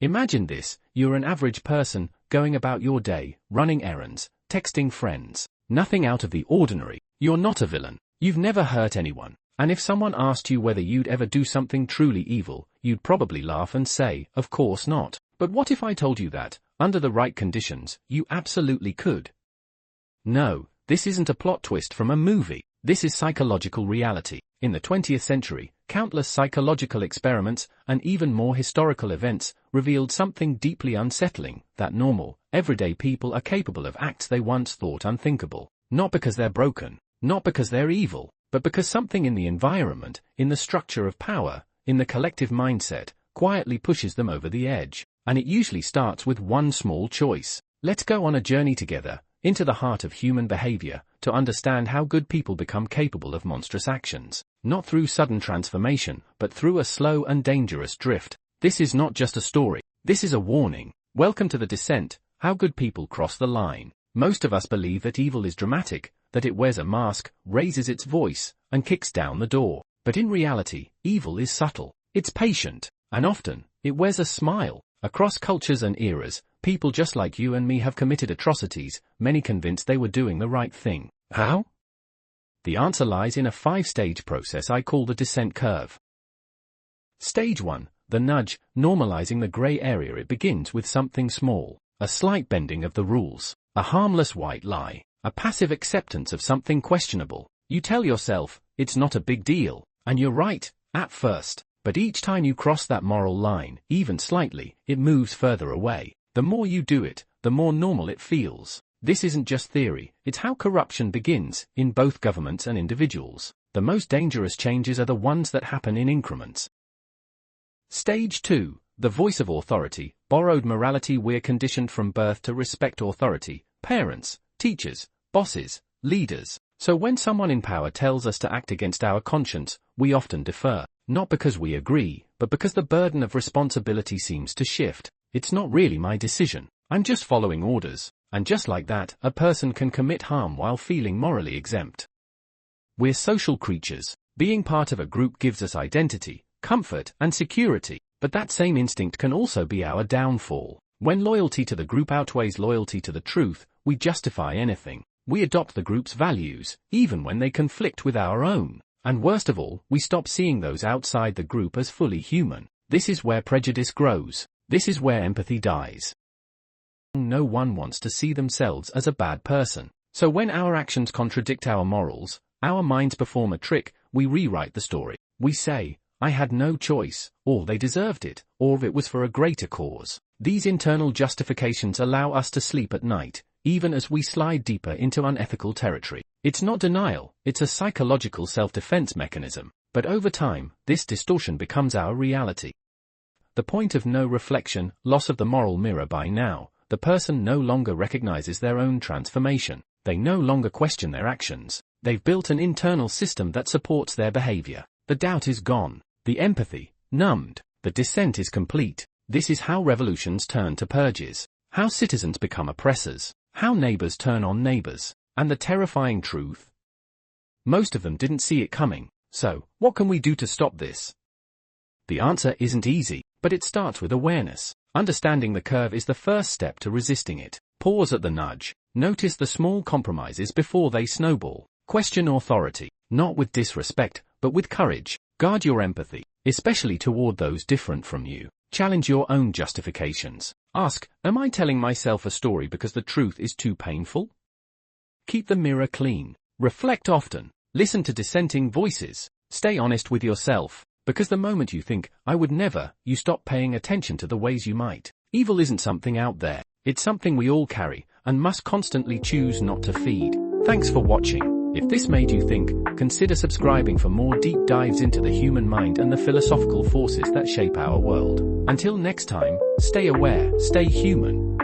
Imagine this: you're an average person, going about your day, running errands, texting friends. Nothing out of the ordinary. You're not a villain. You've never hurt anyone. And if someone asked you whether you'd ever do something truly evil, you'd probably laugh and say, of course not. But what if I told you that, under the right conditions, you absolutely could? No, this isn't a plot twist from a movie. This is psychological reality. In the 20th century, countless psychological experiments, and even more historical events, revealed something deeply unsettling: that normal, everyday people are capable of acts they once thought unthinkable. Not because they're broken, not because they're evil, but because something in the environment, in the structure of power, in the collective mindset, quietly pushes them over the edge. And it usually starts with one small choice. Let's go on a journey together, into the heart of human behavior, to understand how good people become capable of monstrous actions. Not through sudden transformation, but through a slow and dangerous drift. This is not just a story. This is a warning. Welcome to the descent: how good people cross the line. Most of us believe that evil is dramatic, that it wears a mask, raises its voice, and kicks down the door. But in reality, evil is subtle. It's patient. And often, it wears a smile. Across cultures and eras, people just like you and me have committed atrocities, many convinced they were doing the right thing. How? The answer lies in a 5-stage process I call the descent curve. Stage 1, the nudge, normalizing the gray area. It begins with something small, a slight bending of the rules, a harmless white lie, a passive acceptance of something questionable. You tell yourself, it's not a big deal, and you're right, at first. But each time you cross that moral line, even slightly, it moves further away. The more you do it, the more normal it feels. This isn't just theory, it's how corruption begins, in both governments and individuals. The most dangerous changes are the ones that happen in increments. Stage 2, the voice of authority, borrowed morality. We're conditioned from birth to respect authority: parents, teachers, bosses, leaders. So when someone in power tells us to act against our conscience, we often defer. Not because we agree, but because the burden of responsibility seems to shift. It's not really my decision. I'm just following orders. And just like that, a person can commit harm while feeling morally exempt. We're social creatures. Being part of a group gives us identity, comfort, and security. But that same instinct can also be our downfall. When loyalty to the group outweighs loyalty to the truth, we justify anything. We adopt the group's values, even when they conflict with our own. And worst of all, we stop seeing those outside the group as fully human. This is where prejudice grows. This is where empathy dies. No one wants to see themselves as a bad person. So when our actions contradict our morals, our minds perform a trick. We rewrite the story. We say, I had no choice, or they deserved it, or it was for a greater cause. These internal justifications allow us to sleep at night, even as we slide deeper into unethical territory. It's not denial, it's a psychological self-defense mechanism. But over time, this distortion becomes our reality. The point of no reflection, loss of the moral mirror. By now, the person no longer recognizes their own transformation. They no longer question their actions. They've built an internal system that supports their behavior. The doubt is gone. The empathy, numbed. The descent is complete. This is how revolutions turn to purges. How citizens become oppressors. How neighbors turn on neighbors. And the terrifying truth? Most of them didn't see it coming. So, what can we do to stop this? The answer isn't easy, but it starts with awareness. Understanding the curve is the first step to resisting it. Pause at the nudge. Notice the small compromises before they snowball. Question authority, not with disrespect, but with courage. Guard your empathy, especially toward those different from you. Challenge your own justifications. Ask, am I telling myself a story because the truth is too painful? Keep the mirror clean. Reflect often. Listen to dissenting voices. Stay honest with yourself. Because the moment you think, I would never, you stop paying attention to the ways you might. Evil isn't something out there. It's something we all carry, and must constantly choose not to feed. Thanks for watching. If this made you think, consider subscribing for more deep dives into the human mind and the philosophical forces that shape our world. Until next time, stay aware, stay human.